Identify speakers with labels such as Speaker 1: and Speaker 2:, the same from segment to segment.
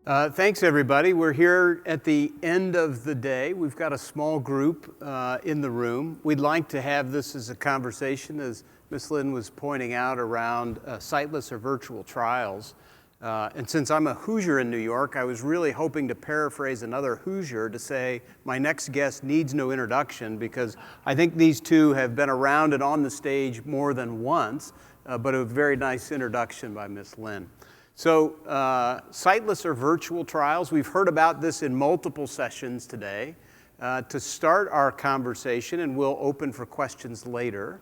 Speaker 1: Thanks, everybody. We're here at the end of the day. We've got a small group in the room. We'd like to have this as a conversation, as Ms. Lynn was pointing out, around sightless or virtual trials. And since I'm a Hoosier in New York, I was really hoping to paraphrase another Hoosier to say my next guest needs no introduction, because I think these two have been around and on the stage more than once, but a very nice introduction by Ms. Lynn. So sightless or virtual trials, we've heard about this in multiple sessions today. To start our conversation, and we'll open for questions later,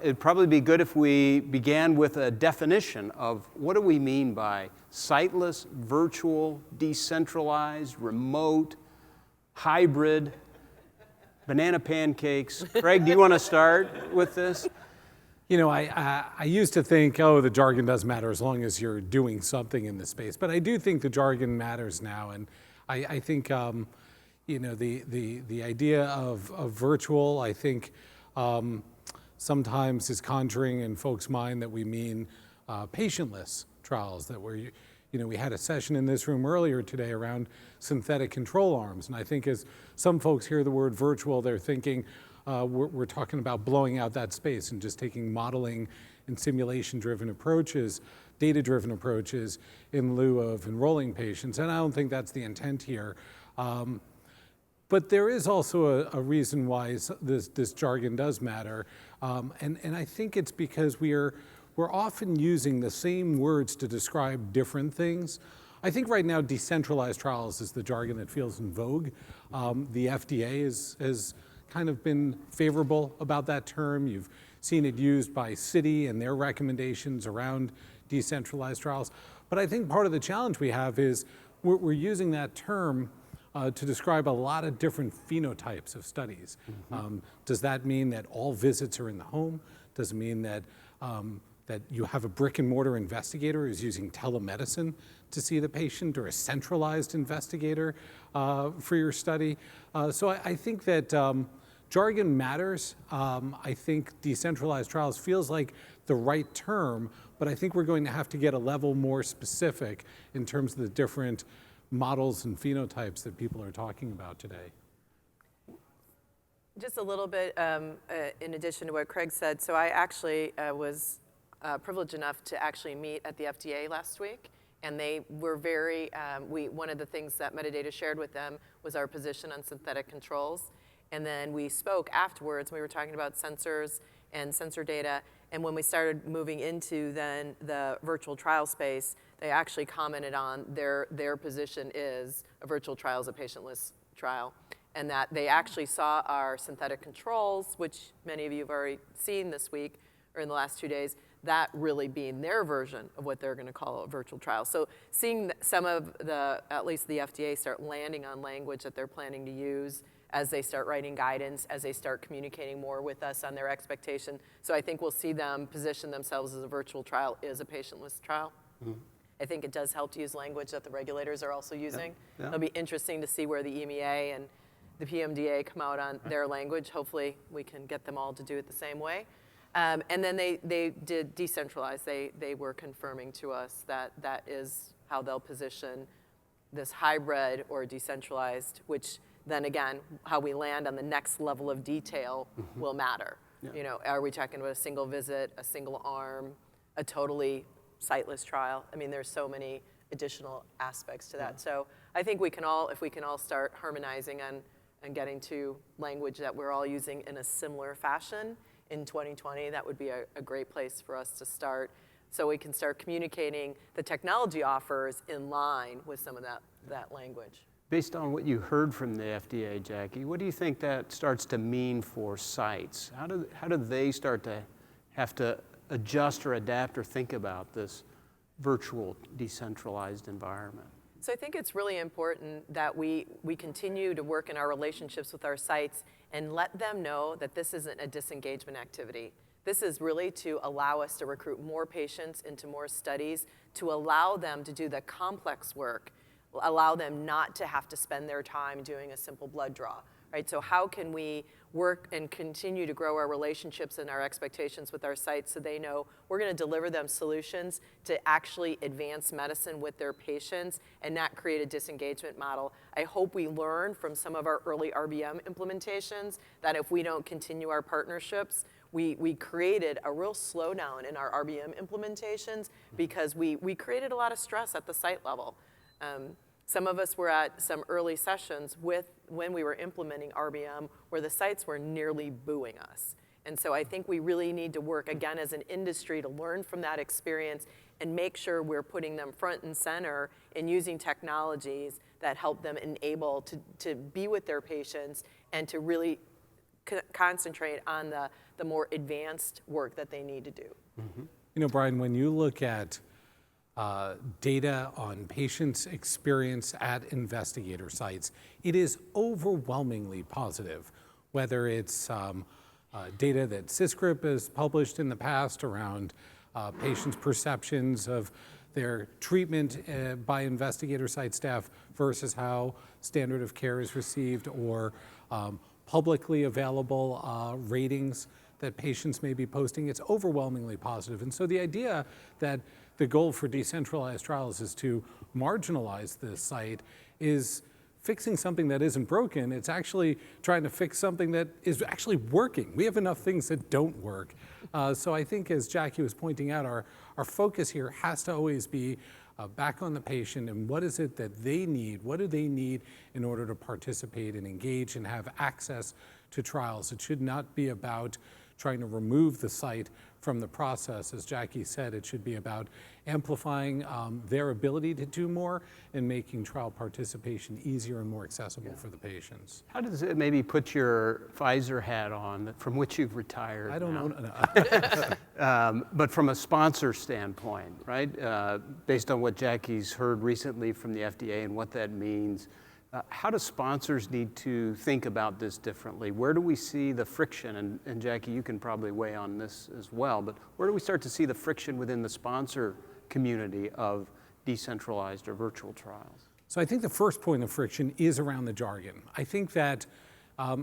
Speaker 1: it'd probably be good if we began with a definition of what do we mean by sightless, virtual, decentralized, remote, hybrid, banana pancakes. Craig, do you want to start with this?
Speaker 2: You know, I used to think, oh, the jargon doesn't matter as long as you're doing something in the space. But I do think the jargon matters now. And I think, you know, the idea of virtual, I think, sometimes is conjuring in folks' mind that we mean patientless trials, that we're, you know, we had a session in this room earlier today around synthetic control arms. And I think as some folks hear the word virtual, they're thinking, we're talking about blowing out that space and just taking modeling and simulation-driven approaches, data-driven approaches in lieu of enrolling patients. And I don't think that's the intent here. But there is also a reason why this jargon does matter. And I think it's because we're often using the same words to describe different things. I think right now decentralized trials is the jargon that feels in vogue. The FDA has kind of been favorable about that term. You've seen it used by Citi and their recommendations around decentralized trials. But I think part of the challenge we have is we're using that term to describe a lot of different phenotypes of studies. Mm-hmm. Does that mean that all visits are in the home? Does it mean that that you have a brick and mortar investigator who's using telemedicine to see the patient, or a centralized investigator for your study? So I think that jargon matters. I think decentralized trials feels like the right term, but I think we're going to have to get a level more specific in terms of the different models and phenotypes that people are talking about today.
Speaker 3: Just a little bit in addition to what Craig said. So I actually was privileged enough to actually meet at the FDA last week, and they were very, one of the things that Medidata shared with them was our position on synthetic controls. And then we spoke afterwards, we were talking about sensors and sensor data, and when we started moving into then the virtual trial space, they actually commented on their position is a virtual trial is a patientless trial, and that they actually saw our synthetic controls, which many of you have already seen this week or in the last 2 days, that really being their version of what they're going to call a virtual trial. So seeing some of at least the FDA start landing on language that they're planning to use as they start writing guidance, as they start communicating more with us on their expectation. So I think we'll see them position themselves as a virtual trial is a patientless trial. Mm-hmm. I think it does help to use language that the regulators are also using. Yeah. It'll be interesting to see where the EMEA and the PMDA come out on their language. Hopefully we can get them all to do it the same way. And then they did decentralize. They were confirming to us that that is how they'll position this hybrid or decentralized, which then again, how we land on the next level of detail mm-hmm. will matter. Yeah. You know, are we talking about a single visit, a single arm, a totally sightless trial? I mean, there's so many additional aspects to that. Yeah. So I think if we can all start harmonizing and getting to language that we're all using in a similar fashion in 2020, that would be a great place for us to start, so we can start communicating the technology offers in line with some of that language.
Speaker 1: Based on what you heard from the FDA, Jackie, what do you think that starts to mean for sites? How do they start to have to adjust or adapt or think about this virtual decentralized environment?
Speaker 3: So I think it's really important that we continue to work in our relationships with our sites and let them know that this isn't a disengagement activity. This is really to allow us to recruit more patients into more studies, to allow them to do the complex work, allow them not to have to spend their time doing a simple blood draw, right? So how can we work and continue to grow our relationships and our expectations with our sites so they know we're going to deliver them solutions to actually advance medicine with their patients and not create a disengagement model. I hope we learn from some of our early RBM implementations that if we don't continue our partnerships, we created a real slowdown in our RBM implementations because we created a lot of stress at the site level. Some of us were at some early sessions when we were implementing RBM where the sites were nearly booing us. And so I think we really need to work, again, as an industry to learn from that experience and make sure we're putting them front and center and using technologies that help them enable to be with their patients and to really concentrate on the more advanced work that they need to do.
Speaker 2: Mm-hmm. You know, Brian, when you look at data on patients' experience at investigator sites, it is overwhelmingly positive, whether it's data that SysGroup has published in the past around patients' perceptions of their treatment by investigator site staff versus how standard of care is received, or publicly available ratings that patients may be posting. It's overwhelmingly positive. And so the idea that the goal for decentralized trials is to marginalize this site is fixing something that isn't broken. It's actually trying to fix something that is actually working. We have enough things that don't work. So I think, as Jackie was pointing out, our focus here has to always be back on the patient and what is it that they need? What do they need in order to participate and engage and have access to trials? It should not be about trying to remove the site from the process. As Jackie said, it should be about amplifying their ability to do more and making trial participation easier and more accessible for the patients.
Speaker 1: How does it maybe put your Pfizer hat on, from which you've retired?
Speaker 2: I don't
Speaker 1: know. But from a sponsor standpoint, right? Based on what Jackie's heard recently from the FDA and what that means, how do sponsors need to think about this differently? Where do we see the friction? And Jackie, you can probably weigh on this as well, but where do we start to see the friction within the sponsor community of decentralized or virtual trials?
Speaker 2: So I think the first point of friction is around the jargon. I think that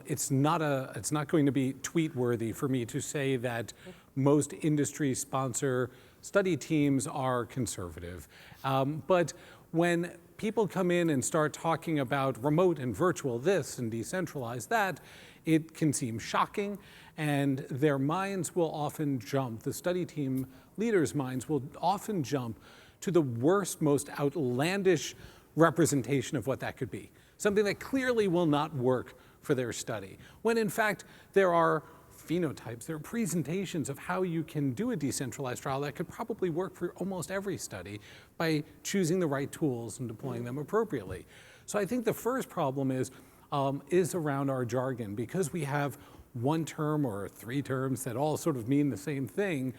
Speaker 2: it's not going to be tweet-worthy for me to say that most industry sponsor study teams are conservative. But when people come in and start talking about remote and virtual this and decentralized that, it can seem shocking, and their minds will often jump, the study team leaders' minds will often jump to the worst, most outlandish representation of what that could be. Something that clearly will not work for their study. When in fact, there are phenotypes, there are presentations of how you can do a decentralized trial that could probably work for almost every study by choosing the right tools and deploying them appropriately. So I think the first problem is around our jargon. Because we have one term or three terms that all sort of mean the same thing,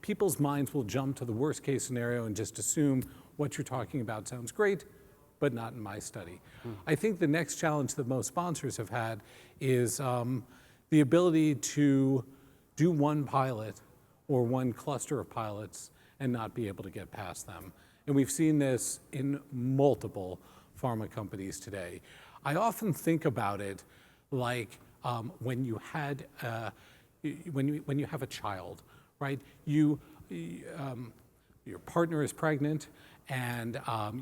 Speaker 2: people's minds will jump to the worst case scenario and just assume what you're talking about sounds great, but not in my study. I think the next challenge that most sponsors have had is the ability to do one pilot or one cluster of pilots and not be able to get past them. And we've seen this in multiple pharma companies today. I often think about it like when you had when you have a child, right? Your partner is pregnant, and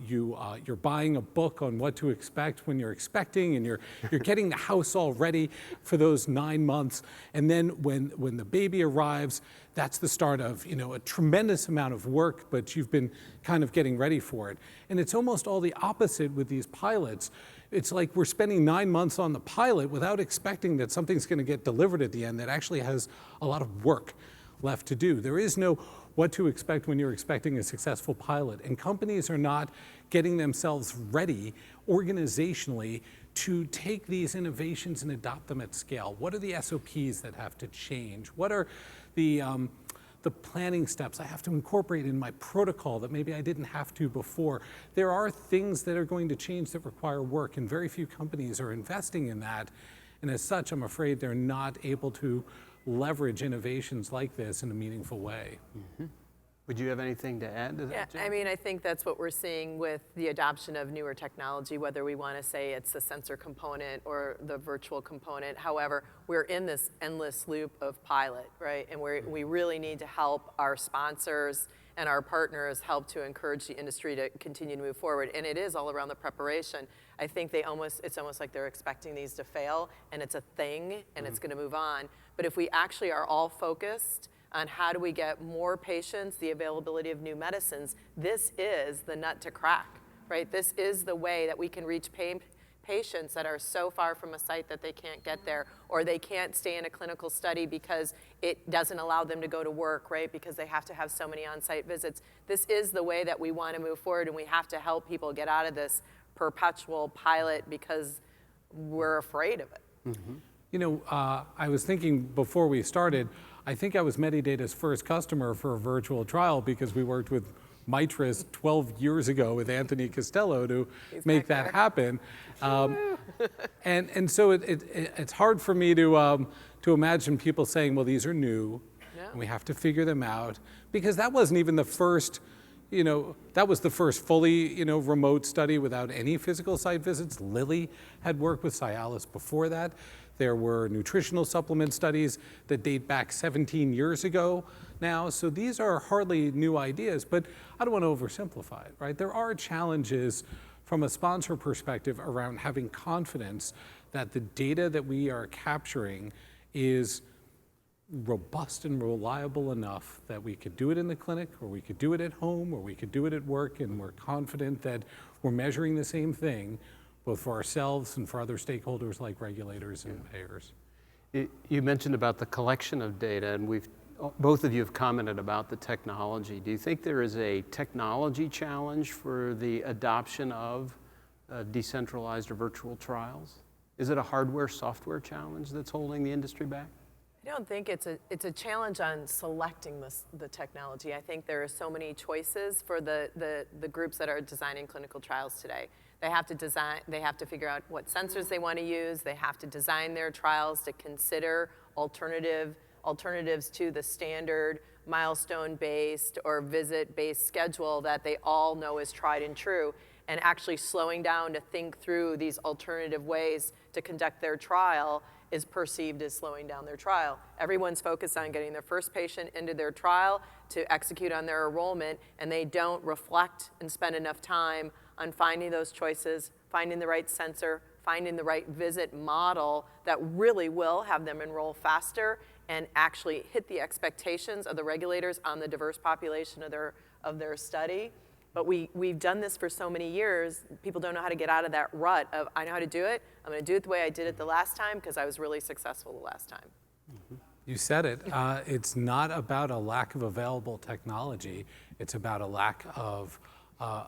Speaker 2: you're buying a book on what to expect when you're expecting, and you're getting the house all ready for those 9 months. And then when the baby arrives, that's the start of a tremendous amount of work, but you've been kind of getting ready for it. And it's almost all the opposite with these pilots. It's like we're spending 9 months on the pilot without expecting that something's going to get delivered at the end that actually has a lot of work left to do. There is no what to expect when you're expecting a successful pilot. And companies are not getting themselves ready organizationally to take these innovations and adopt them at scale. What are the SOPs that have to change? What are the planning steps I have to incorporate in my protocol that maybe I didn't have to before? There are things that are going to change that require work, and very few companies are investing in that. And as such, I'm afraid they're not able to leverage innovations like this in a meaningful way.
Speaker 1: Mm-hmm. Would you have anything to add to that,
Speaker 3: Yeah,
Speaker 1: Jane?
Speaker 3: I mean, I think that's what we're seeing with the adoption of newer technology, whether we want to say it's the sensor component or the virtual component. However, we're in this endless loop of pilot, right? And we really need to help our sponsors and our partners help to encourage the industry to continue to move forward. And it is all around the preparation. I think it's almost like they're expecting these to fail, and it's a thing, and it's going to move on. But if we actually are all focused on how do we get more patients, the availability of new medicines, this is the nut to crack, right? This is the way that we can reach patients that are so far from a site that they can't get there, or they can't stay in a clinical study because it doesn't allow them to go to work, right? Because they have to have so many on-site visits. This is the way that we want to move forward, and we have to help people get out of this perpetual pilot because we're afraid of it.
Speaker 2: You know, I was thinking before we started, I think I was Medidata's first customer for a virtual trial because we worked with Mitris 12 years ago with Anthony Costello to make that happen. And so it's hard for me to imagine people saying, well, these are new, and we have to figure them out, because that wasn't even the first, that was the first fully, remote study without any physical site visits. Lilly had worked with Cialis before that. There were nutritional supplement studies that date back 17 years ago now. So these are hardly new ideas, but I don't want to oversimplify it, right? There are challenges from a sponsor perspective around having confidence that the data that we are capturing is robust and reliable enough that we could do it in the clinic, or we could do it at home, or we could do it at work, and we're confident that we're measuring the same thing, both for ourselves and for other stakeholders like regulators and payers.
Speaker 1: You mentioned about the collection of data, and both of you have commented about the technology. Do you think there is a technology challenge for the adoption of decentralized or virtual trials? Is it a hardware-software challenge that's holding the industry back?
Speaker 3: I don't think it's a challenge on selecting the technology. I think there are so many choices for the groups that are designing clinical trials today. They have to figure out what sensors they want to use. They have to design their trials to consider alternatives to the standard milestone-based or visit-based schedule that they all know is tried and true, and actually slowing down to think through these alternative ways to conduct their trial is perceived as slowing down their trial. Everyone's focused on getting their first patient into their trial to execute on their enrollment, and they don't reflect and spend enough time on finding those choices, finding the right sensor, finding the right visit model that really will have them enroll faster and actually hit the expectations of the regulators on the diverse population of their study. But we've done this for so many years, people don't know how to get out of that rut of, I know how to do it, I'm going to do it the way I did it the last time because I was really successful the last time.
Speaker 2: You said it. It's not about a lack of available technology. It's about a lack of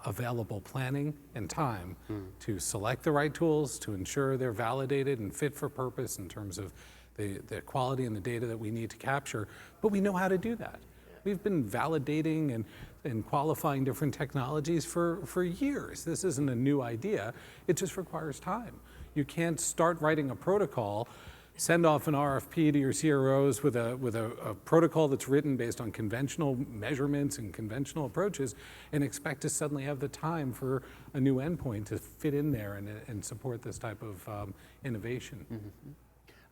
Speaker 2: available planning and time to select the right tools, to ensure they're validated and fit for purpose in terms of the quality and the data that we need to capture. But we know how to do that. We've been validating and qualifying different technologies for years. This isn't a new idea. It just requires time. You can't start writing a protocol, send off an RFP to your CROs with a protocol that's written based on conventional measurements and conventional approaches and expect to suddenly have the time for a new endpoint to fit in there and support this type of innovation.
Speaker 1: Mm-hmm.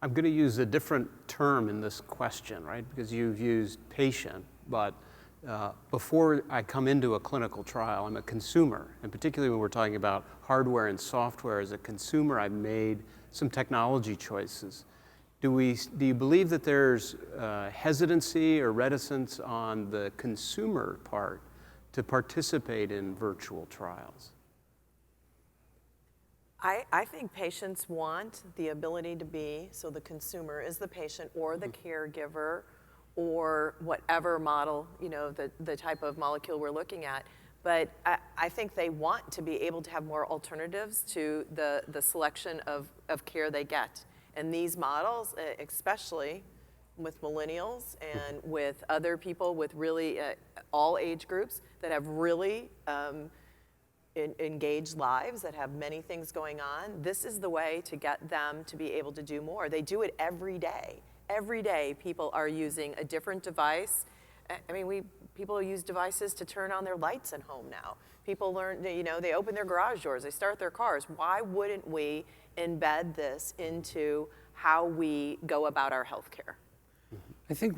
Speaker 1: I'm going to use a different term in this question, right? Because you've used patient, but before I come into a clinical trial, I'm a consumer. And particularly when we're talking about hardware and software, as a consumer, I've made some technology choices. Do you believe that there's hesitancy or reticence on the consumer part to participate in virtual trials?
Speaker 3: I think patients want the ability to be, so the consumer is the patient or the caregiver or whatever model, the type of molecule we're looking at. But I think they want to be able to have more alternatives to the selection of care they get. And these models, especially with millennials and with other people with really all age groups that have really engaged lives, that have many things going on, this is the way to get them to be able to do more. They do it every day. Every day people are using a different device. I mean, we people use devices to turn on their lights at home now. People learn, they open their garage doors, they start their cars. Why wouldn't we embed this into how we go about our healthcare?
Speaker 2: I think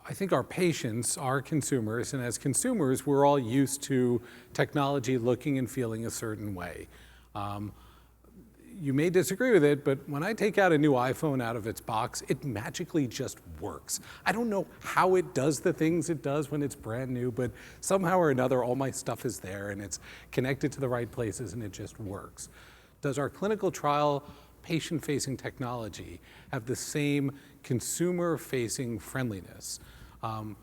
Speaker 2: I think our patients are consumers, and as consumers, we're all used to technology looking and feeling a certain way. You may disagree with it, but when I take out a new iPhone out of its box, it magically just works. I don't know how it does the things it does when it's brand new, but somehow or another, all my stuff is there and it's connected to the right places and it just works. Does our clinical trial patient-facing technology have the same consumer-facing friendliness?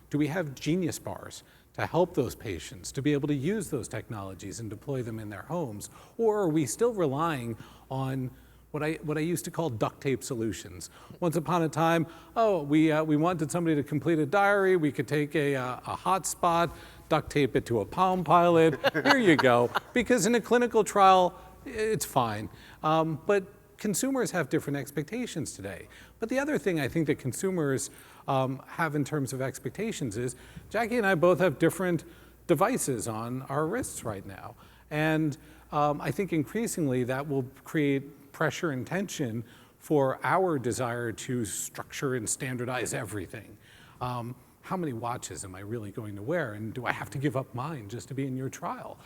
Speaker 2: Do we have Genius bars to help those patients to be able to use those technologies and deploy them in their homes? Or are we still relying on what I used to call duct tape solutions? Once upon a time, we wanted somebody to complete a diary. We could take a hotspot, duct tape it to a Palm Pilot. Here you go. Because in a clinical trial, it's fine. But consumers have different expectations today. But the other thing I think that consumers have in terms of expectations is, Jackie and I both have different devices on our wrists right now. And I think increasingly that will create pressure and tension for our desire to structure and standardize everything. How many watches am I really going to wear? And do I have to give up mine just to be in your trial?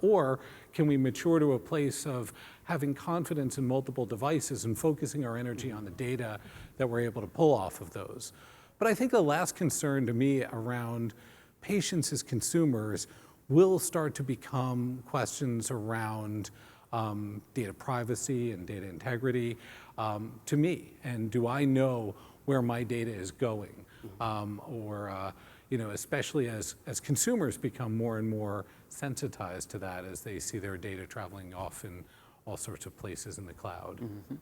Speaker 2: Or can we mature to a place of having confidence in multiple devices and focusing our energy on the data that we're able to pull off of those? But I think the last concern to me around patients as consumers will start to become questions around data privacy and data integrity to me. And do I know where my data is going? Especially as consumers become more and more sensitized to that as they see their data traveling off in all sorts of places in the cloud.
Speaker 1: Mm-hmm.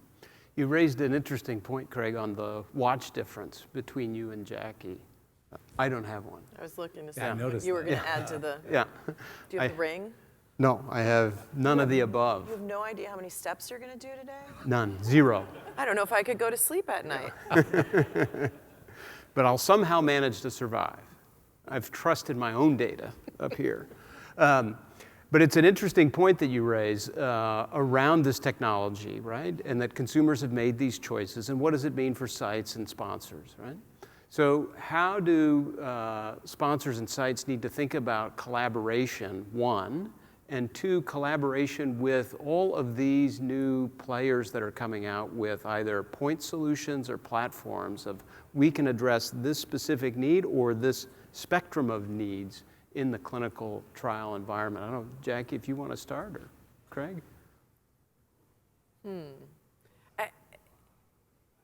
Speaker 1: You raised an interesting point, Craig, on the watch difference between you and Jackie. I don't have one.
Speaker 3: I was looking to see
Speaker 2: noticed
Speaker 3: you were
Speaker 2: that.
Speaker 3: going to add to the.
Speaker 1: Yeah.
Speaker 3: Do you have a ring?
Speaker 1: No, I have none of the above.
Speaker 3: You have no idea how many steps you're going to do today?
Speaker 1: None. Zero.
Speaker 3: I don't know if I could go to sleep at night.
Speaker 1: But I'll somehow manage to survive. I've trusted my own data up here. But it's an interesting point that you raise around this technology, right? And that consumers have made these choices, and what does it mean for sites and sponsors, right? So how do sponsors and sites need to think about collaboration, one, and two, collaboration with all of these new players that are coming out with either point solutions or platforms of we can address this specific need or this spectrum of needs in the clinical trial environment. I don't know, Jackie, if you want to start, or Craig?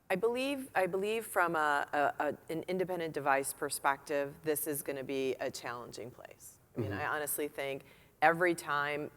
Speaker 3: I believe from an independent device perspective, this is going to be a challenging place. I mean, I honestly think every time,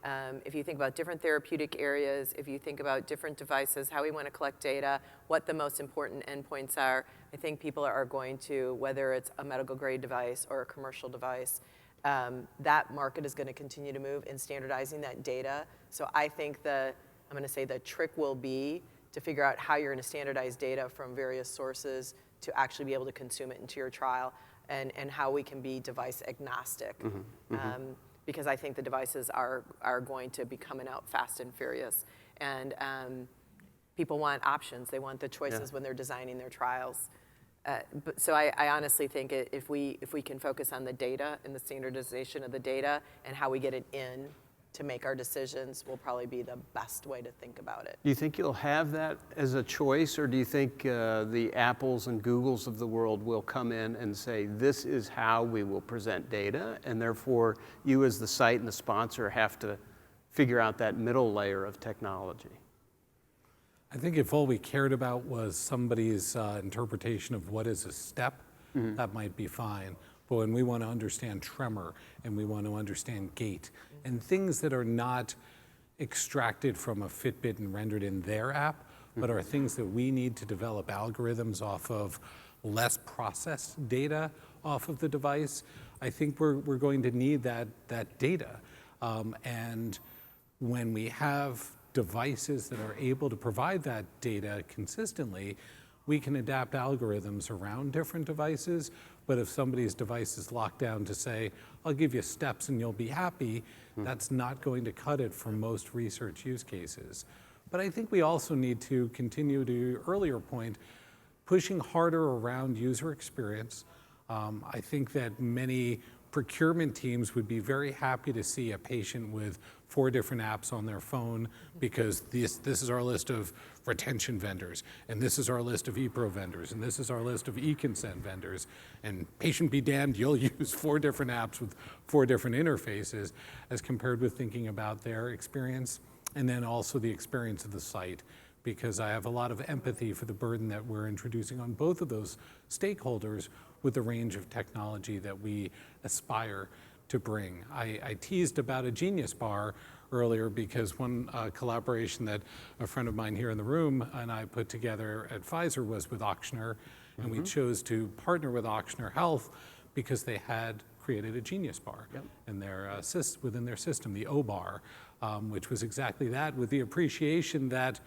Speaker 3: if you think about different therapeutic areas, if you think about different devices, how we want to collect data, what the most important endpoints are, I think people are going to, whether it's a medical grade device or a commercial device, that market is going to continue to move in standardizing that data. So I think I'm going to say the trick will be to figure out how you're going to standardize data from various sources to actually be able to consume it into your trial, and how we can be device agnostic. Because I think the devices are going to be coming out fast and furious. And people want options. They want the choices when they're designing their trials. So I honestly think if we can focus on the data and the standardization of the data and how we get it in to make our decisions will probably be the best way to think about it.
Speaker 1: Do you think you'll have that as a choice, or do you think the Apples and Googles of the world will come in and say, this is how we will present data, and therefore you as the site and the sponsor have to figure out that middle layer of technology?
Speaker 2: I think if all we cared about was somebody's interpretation of what is a step, that might be fine. But when we want to understand tremor and we want to understand gait and things that are not extracted from a Fitbit and rendered in their app, but are things that we need to develop algorithms off of less processed data off of the device, I think we're going to need that data. And when we have devices that are able to provide that data consistently, we can adapt algorithms around different devices, but if somebody's device is locked down to say, I'll give you steps and you'll be happy, that's not going to cut it for most research use cases. But I think we also need to continue to your earlier point, pushing harder around user experience. I think that many procurement teams would be very happy to see a patient with 4 different apps on their phone, because this is our list of retention vendors, and this is our list of ePro vendors, and this is our list of eConsent vendors, and patient be damned, you'll use 4 different apps with 4 different interfaces, as compared with thinking about their experience, and then also the experience of the site, because I have a lot of empathy for the burden that we're introducing on both of those stakeholders with the range of technology that we aspire to bring. I teased about a Genius Bar earlier because one collaboration that a friend of mine here in the room and I put together at Pfizer was with Auctioner, and we chose to partner with Auctioner Health because they had created a Genius Bar in their within their system, the O-Bar, which was exactly that, with the appreciation that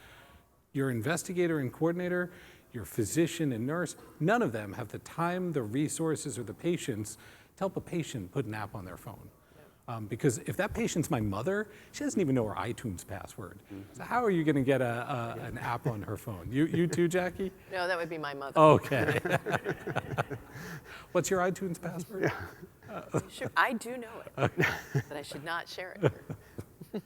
Speaker 2: your investigator and coordinator, your physician and nurse, none of them have the time, the resources, or the patience to help a patient put an app on their phone. Because if that patient's my mother, she doesn't even know her iTunes password. So how are you going to get an app on her phone? You too, Jackie?
Speaker 3: No, that would be my mother.
Speaker 2: Okay. What's your iTunes password?
Speaker 3: Sure, I do know it, but I should not share it here.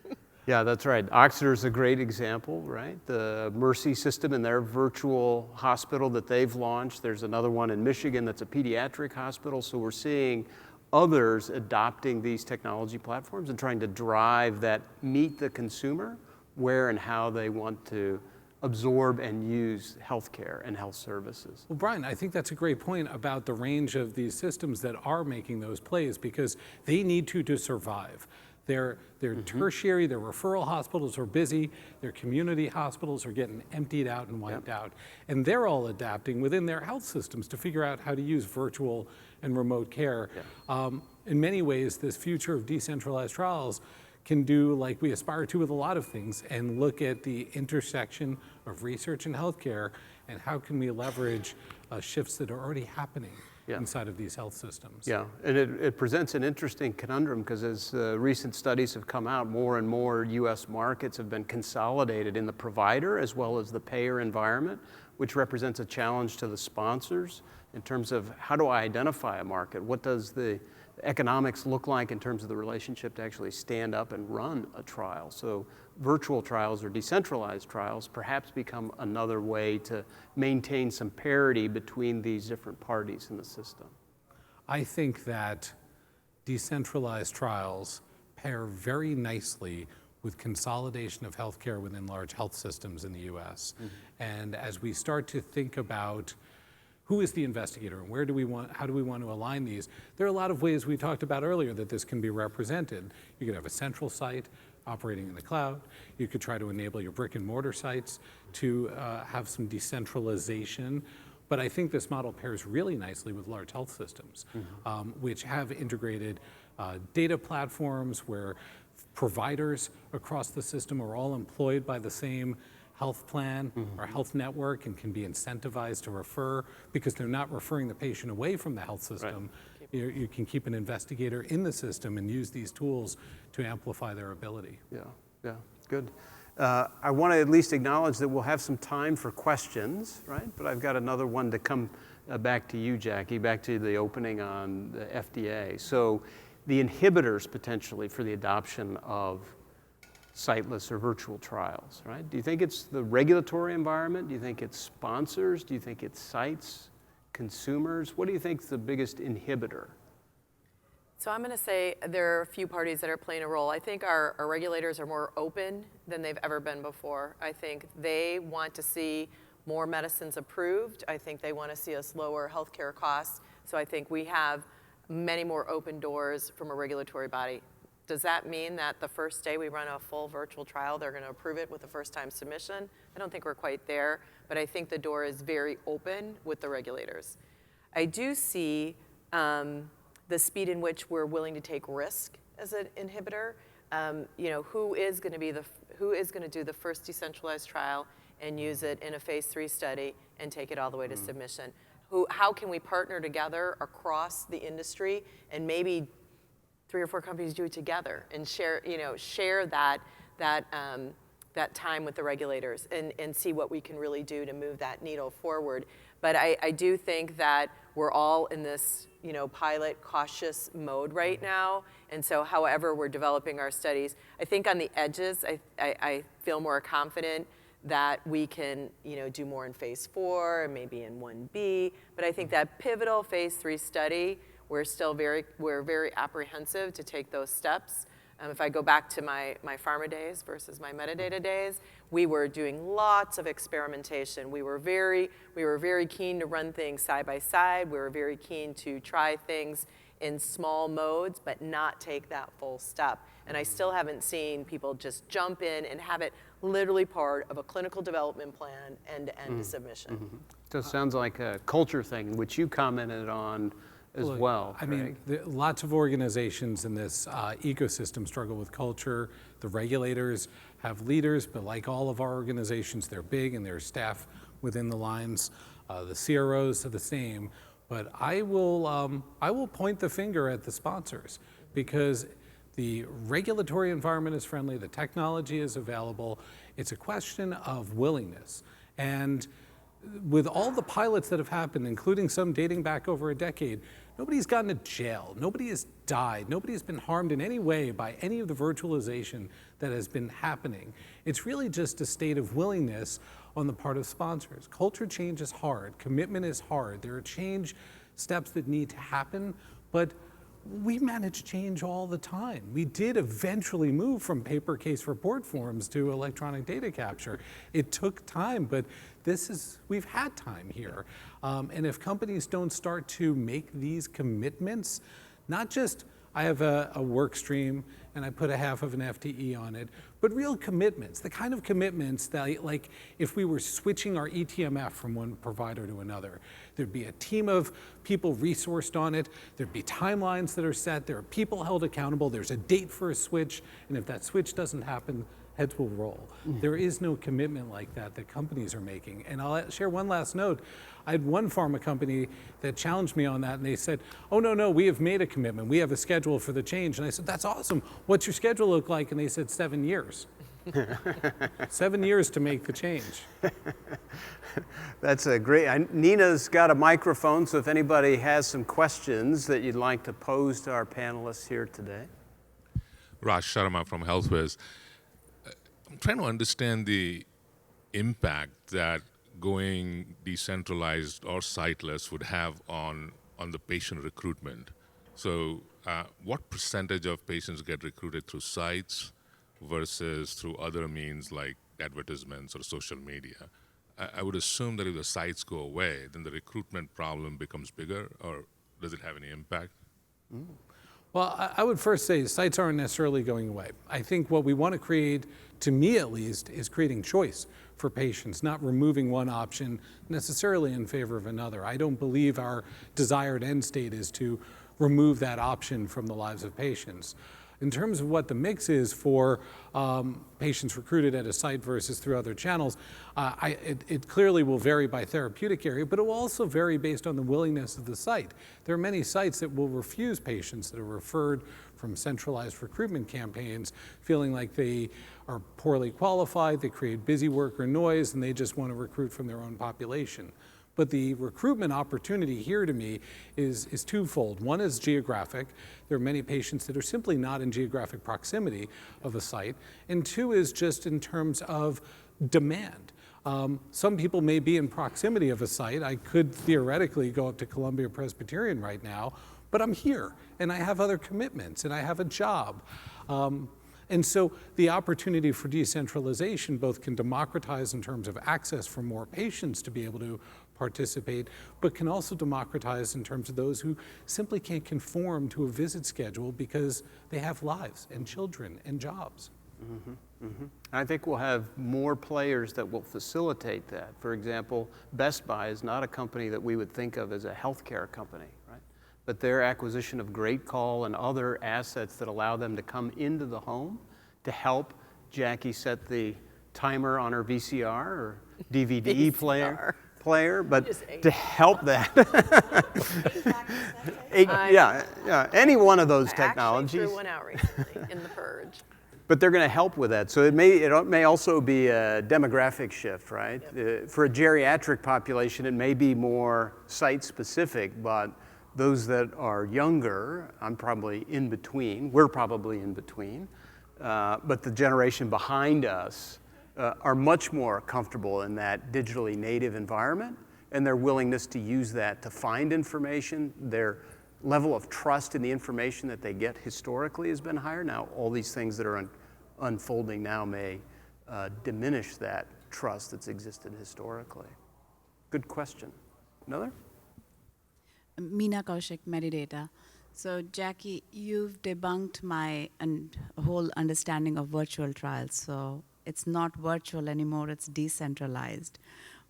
Speaker 1: Yeah, that's right. Oxner's a great example, right? The Mercy system in their virtual hospital that they've launched. There's another one in Michigan that's a pediatric hospital. So we're seeing others adopting these technology platforms and trying to drive that, meet the consumer where and how they want to absorb and use healthcare and health services.
Speaker 2: Well, Brian, I think that's a great point about the range of these systems that are making those plays, because they need to survive. Their tertiary, their referral hospitals are busy, their community hospitals are getting emptied out and wiped out. And they're all adapting within their health systems to figure out how to use virtual and remote care. In many ways, this future of decentralized trials can do like we aspire to with a lot of things, and look at the intersection of research and healthcare, and how can we leverage shifts that are already happening inside of these health systems.
Speaker 1: Yeah, and it presents an interesting conundrum, because as recent studies have come out, more and more US markets have been consolidated in the provider as well as the payer environment, which represents a challenge to the sponsors in terms of how do I identify a market? What does the economics look like in terms of the relationship to actually stand up and run a trial? So virtual trials or decentralized trials perhaps become another way to maintain some parity between these different parties in the system.
Speaker 2: I think that decentralized trials pair very nicely with consolidation of healthcare within large health systems in the US. And as we start to think about who is the investigator and how do we want to align these? There are a lot of ways we talked about earlier that this can be represented. You could have a central site operating in the cloud. You could try to enable your brick and mortar sites to have some decentralization. But I think this model pairs really nicely with large health systems, which have integrated data platforms where providers across the system are all employed by the same health plan or health network and can be incentivized to refer, because they're not referring the patient away from the health system. Right. You can keep an investigator in the system and use these tools to amplify their ability.
Speaker 1: Yeah, good. I want to at least acknowledge that we'll have some time for questions, right? But I've got another one to come back to you, Jackie, back to the opening on the FDA. So the inhibitors potentially for the adoption of siteless or virtual trials, right? Do you think it's the regulatory environment? Do you think it's sponsors? Do you think it's sites, consumers? What do you think is the biggest inhibitor?
Speaker 3: So I'm going to say there are a few parties that are playing a role. I think our regulators are more open than they've ever been before. I think they want to see more medicines approved. I think they want to see us lower healthcare costs. So I think we have many more open doors from a regulatory body. Does that mean that the first day we run a full virtual trial, they're going to approve it with the first-time submission? I don't think we're quite there, but I think the door is very open with the regulators. I do see the speed in which we're willing to take risk as an inhibitor. Who is going to do the first decentralized trial, and use it in a phase 3 study and take it all the way to submission. How can we partner together across the industry and maybe 3 or 4 companies do it together and share that time with the regulators and see what we can really do to move that needle forward. But I do think that we're all in this pilot cautious mode right now. And so however we're developing our studies, I think on the edges, I feel more confident that we can do more in phase 4 and maybe in 1B. But I think that pivotal phase 3 study, we're very apprehensive to take those steps. If I go back to my pharma days versus my Medidata days, we were doing lots of experimentation. We were very keen to run things side by side. We were very keen to try things in small modes, but not take that full step. And I still haven't seen people just jump in and have it literally part of a clinical development plan end-to-end to submission.
Speaker 1: So it sounds like a culture thing, which you commented on as well.
Speaker 2: I mean, lots of organizations in this ecosystem struggle with culture. The regulators have leaders, but like all of our organizations, they're big and there's staff within the lines. The CROs are the same. But I will point the finger at the sponsors because the regulatory environment is friendly, the technology is available. It's a question of willingness. And with all the pilots that have happened, including some dating back over a decade, nobody's gotten to jail, nobody has died, nobody has been harmed in any way by any of the virtualization that has been happening. It's really just a state of willingness on the part of sponsors. Culture change is hard, commitment is hard, there are change steps that need to happen, but we manage change all the time. We did eventually move from paper case report forms to electronic data capture. It took time, but we've had time here. And if companies don't start to make these commitments, not just I have a work stream and I put a half of an FTE on it, but real commitments, the kind of commitments that, like, if we were switching our eTMF from one provider to another, there'd be a team of people resourced on it, there'd be timelines that are set, there are people held accountable, there's a date for a switch, and if that switch doesn't happen, heads will roll. There is no commitment like that companies are making. And I'll share one last note. I had one pharma company that challenged me on that, and they said, oh, no, we have made a commitment. We have a schedule for the change. And I said, that's awesome. What's your schedule look like? And they said, 7 years. 7 years to make the change.
Speaker 1: That's a great, Nina's got a microphone, so if anybody has some questions that you'd like to pose to our panelists here today.
Speaker 4: Raj Sharma from HealthWiz. I'm trying to understand the impact that going decentralized or siteless would have on the patient recruitment. So what percentage of patients get recruited through sites versus through other means like advertisements or social media? I would assume that if the sites go away, then the recruitment problem becomes bigger, or does it have any impact?
Speaker 2: Well, I would first say sites aren't necessarily going away. I think what we want to create, to me at least, is creating choice for patients, not removing one option necessarily in favor of another. I don't believe our desired end state is to remove that option from the lives of patients. In terms of what the mix is for patients recruited at a site versus through other channels, it clearly will vary by therapeutic area, but it will also vary based on the willingness of the site. There are many sites that will refuse patients that are referred from centralized recruitment campaigns, feeling like they are poorly qualified, they create busy worker noise, and they just want to recruit from their own population. But the recruitment opportunity here to me is twofold. One is geographic. There are many patients that are simply not in geographic proximity of a site. And two is just in terms of demand. Some people may be in proximity of a site. I could theoretically go up to Columbia Presbyterian right now, but I'm here and I have other commitments and I have a job. And so the opportunity for decentralization both can democratize in terms of access for more patients to be able to participate, but can also democratize in terms of those who simply can't conform to a visit schedule because they have lives and children and jobs.
Speaker 1: I think we'll have more players that will facilitate that. For example, Best Buy is not a company that we would think of as a healthcare company, right? But their acquisition of Great Call and other assets that allow them to come into the home to help Jackie set the timer on her VCR or DVD player, but
Speaker 3: Just ate.
Speaker 1: to help that, yeah, any one of those
Speaker 3: I actually
Speaker 1: technologies.
Speaker 3: threw one out recently in the purge.
Speaker 1: But they're going to help with that. So it may also be a demographic shift, right? For a geriatric population, it may be more site-specific, but those that are younger, I'm probably in between, we're probably in between, but the generation behind us are much more comfortable in that digitally native environment, and their willingness to use that to find information, their level of trust in the information that they get historically has been higher. Now, all these things that are unfolding now may diminish that trust that's existed historically. Good question. Another?
Speaker 5: Meena Kaushik, Medidata. So Jackie, you've debunked my whole understanding of virtual trials. So it's not virtual anymore, it's decentralized.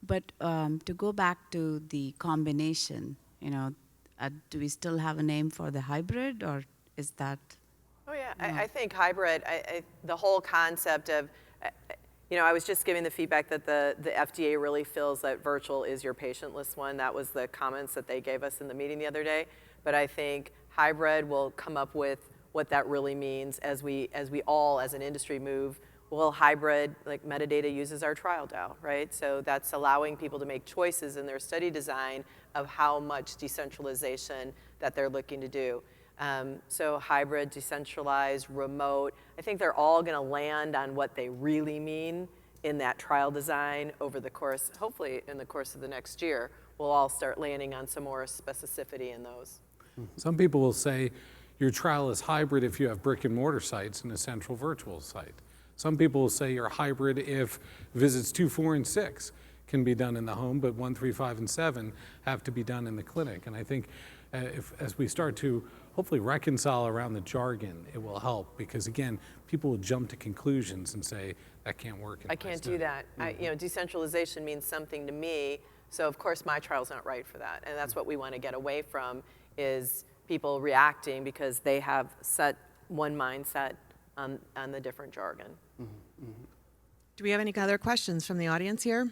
Speaker 5: But to go back to the combination, do we still have a name for the hybrid, or is that?
Speaker 3: Oh yeah, I think hybrid, the whole concept of, I was just giving the feedback that the FDA really feels that virtual is your patient-less one. That was the comments that they gave us in the meeting the other day. But I think hybrid will come up with what that really means as we all, as an industry, move. Well, hybrid, like Medidata uses our trial DAO, right? So that's allowing people to make choices in their study design of how much decentralization that they're looking to do. So hybrid, decentralized, remote, I think they're all going to land on what they really mean in that trial design over the course, hopefully in the course of the next year, we'll all start landing on some more specificity in those.
Speaker 2: Some people will say your trial is hybrid if you have brick and mortar sites and a central virtual site. Some people will say you're hybrid if visits 2, 4, and 6 can be done in the home, but 1, 3, 5, and 7 have to be done in the clinic. And I think as we start to hopefully reconcile around the jargon, it will help, because again, people will jump to conclusions and say, that can't work.
Speaker 3: I can't do that. Decentralization means something to me, so of course my trial's not right for that. And that's what we want to get away from, is people reacting because they have set one mindset on the different jargon.
Speaker 6: Do we have any other questions from the audience here?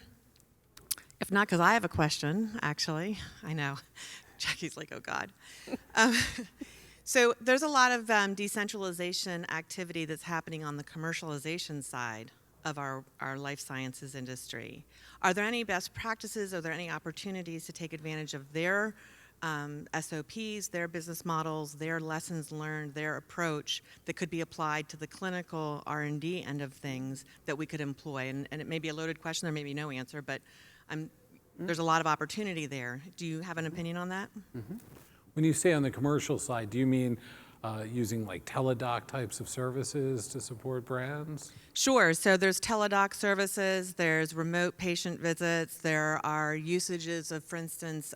Speaker 6: If not, because I have a question, actually. I know. Jackie's like, oh, God. So there's a lot of decentralization activity that's happening on the commercialization side of our life sciences industry. Are there any best practices? Are there any opportunities to take advantage of their SOPs, their business models, their lessons learned, their approach that could be applied to the clinical R&D end of things that we could employ? And it may be a loaded question, there may be no answer, but there's a lot of opportunity there. Do you have an opinion on that?
Speaker 2: Mm-hmm. When you say on the commercial side, do you mean using like teledoc types of services to support brands?
Speaker 6: Sure. So there's teledoc services, there's remote patient visits, there are usages of, for instance,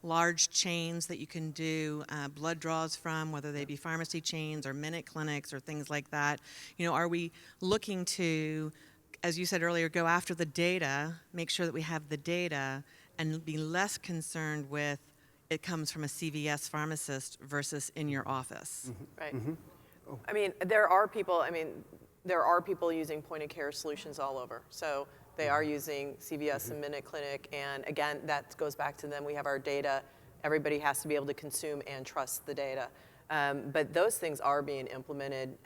Speaker 6: large chains that you can do blood draws from, whether they be pharmacy chains or minute clinics or things like that. Are we looking to, as you said earlier, go after the data, make sure that we have the data, and be less concerned with it comes from a CVS pharmacist versus in your office?
Speaker 3: Mm-hmm. Right. Mm-hmm. Oh. There are people using point-of-care solutions all over. So they are using CVS and Minute Clinic, and again, that goes back to them. We have our data. Everybody has to be able to consume and trust the data. But those things are being implemented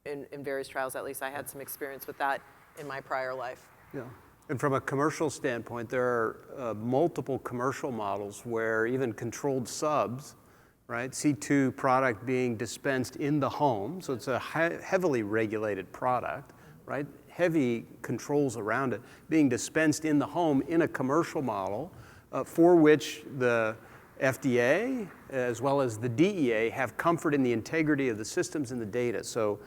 Speaker 3: in various trials. At least I had some experience with that in my prior life.
Speaker 1: Yeah. And from a commercial standpoint, there are multiple commercial models where even controlled subs, right, C2 product being dispensed in the home, so it's a heavily regulated product, right, heavy controls around it, being dispensed in the home in a commercial model for which the FDA as well as the DEA have comfort in the integrity of the systems and the data. So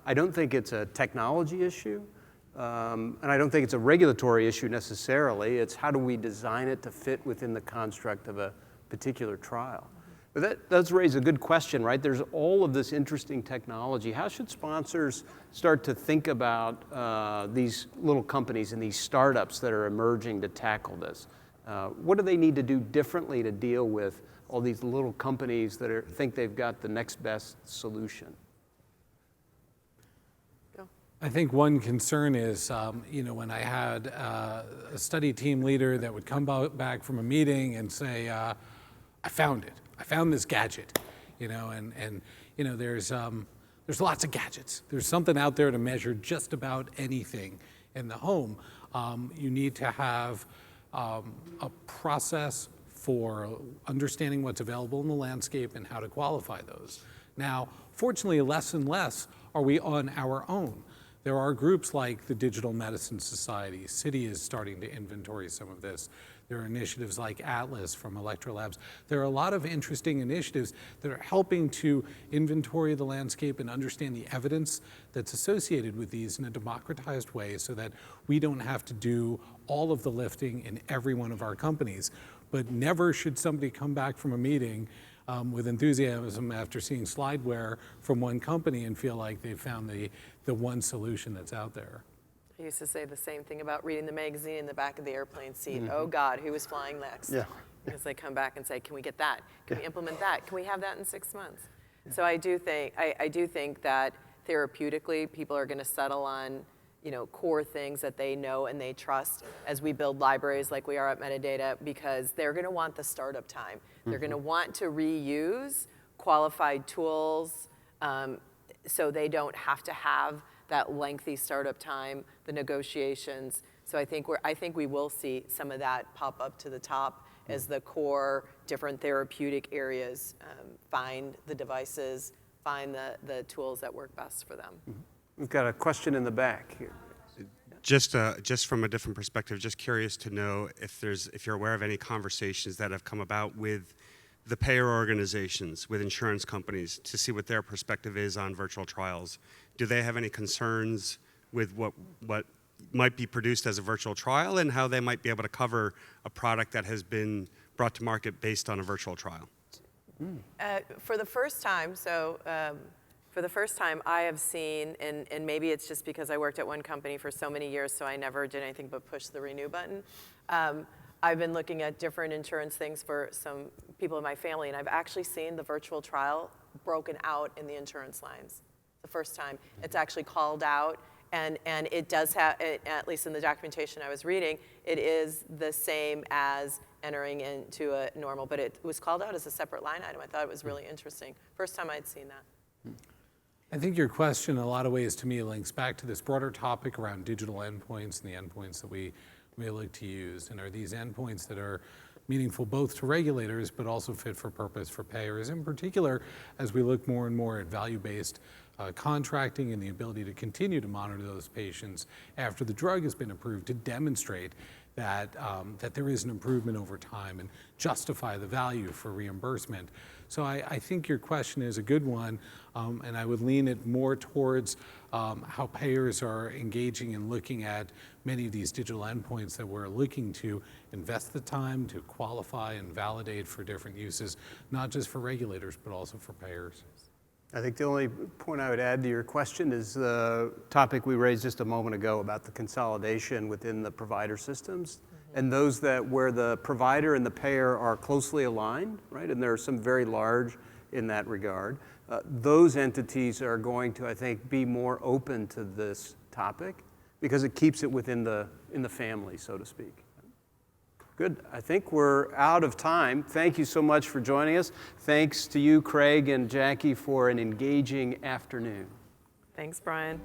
Speaker 1: I don't think it's a technology issue. And I don't think it's a regulatory issue necessarily. It's how do we design it to fit within the construct of a particular trial. But that does raise a good question, right? There's all of this interesting technology. How should sponsors start to think about these little companies and these startups that are emerging to tackle this? What do they need to do differently to deal with all these little companies that think they've got the next best solution?
Speaker 2: I think one concern is, when I had a study team leader that would come back from a meeting and say, I found it. I found this gadget, there's lots of gadgets. There's something out there to measure just about anything in the home. You need to have a process for understanding what's available in the landscape and how to qualify those. Now, fortunately, less and less are we on our own. There are groups like the Digital Medicine Society. Citi is starting to inventory some of this. There are initiatives like Atlas from Electrolabs. There are a lot of interesting initiatives that are helping to inventory the landscape and understand the evidence that's associated with these in a democratized way so that we don't have to do all of the lifting in every one of our companies. But never should somebody come back from a meeting with enthusiasm after seeing slideware from one company and feel like they've found the one solution that's out there.
Speaker 3: I used to say the same thing about reading the magazine in the back of the airplane seat. Oh God, who is flying next?
Speaker 1: Yeah.
Speaker 3: Because they come back and say, can we get that? Can we implement that? Can we have that in 6 months? So I do think that therapeutically people are going to settle on core things that they know and they trust as we build libraries like we are at Medidata, because they're going to want the startup time. They're going to want to reuse qualified tools so they don't have to have that lengthy startup time, the negotiations. So I think we will see some of that pop up to the top as the core different therapeutic areas find the devices, find the tools that work best for them.
Speaker 1: We've got a question in the back here.
Speaker 7: Just from a different perspective, just curious to know if you're aware of any conversations that have come about with the payer organizations, with insurance companies, to see what their perspective is on virtual trials. Do they have any concerns with what might be produced as a virtual trial and how they might be able to cover a product that has been brought to market based on a virtual trial?
Speaker 3: For the first time, I have seen, and maybe it's just because I worked at one company for so many years, so I never did anything but push the renew button. I've been looking at different insurance things for some people in my family, and I've actually seen the virtual trial broken out in the insurance lines. The first time it's actually called out, and it does have, at least in the documentation I was reading, it is the same as entering into a normal, but it was called out as a separate line item. I thought it was really interesting. First time I'd seen that.
Speaker 2: I think your question in a lot of ways to me links back to this broader topic around digital endpoints and the endpoints that we look to use. And are these endpoints that are meaningful both to regulators but also fit for purpose for payers, in particular as we look more and more at value-based contracting and the ability to continue to monitor those patients after the drug has been approved to demonstrate that there is an improvement over time and justify the value for reimbursement. So I think your question is a good one, and I would lean it more towards how payers are engaging and looking at many of these digital endpoints that we're looking to invest the time to qualify and validate for different uses, not just for regulators, but also for payers.
Speaker 1: I think the only point I would add to your question is the topic we raised just a moment ago about the consolidation within the provider systems, and those where the provider and the payer are closely aligned, right? And there are some very large in that regard. Those entities are going to, I think, be more open to this topic because it keeps it within in the family, so to speak. Good. I think we're out of time. Thank you so much for joining us. Thanks to you, Craig and Jackie, for an engaging afternoon.
Speaker 3: Thanks, Brian.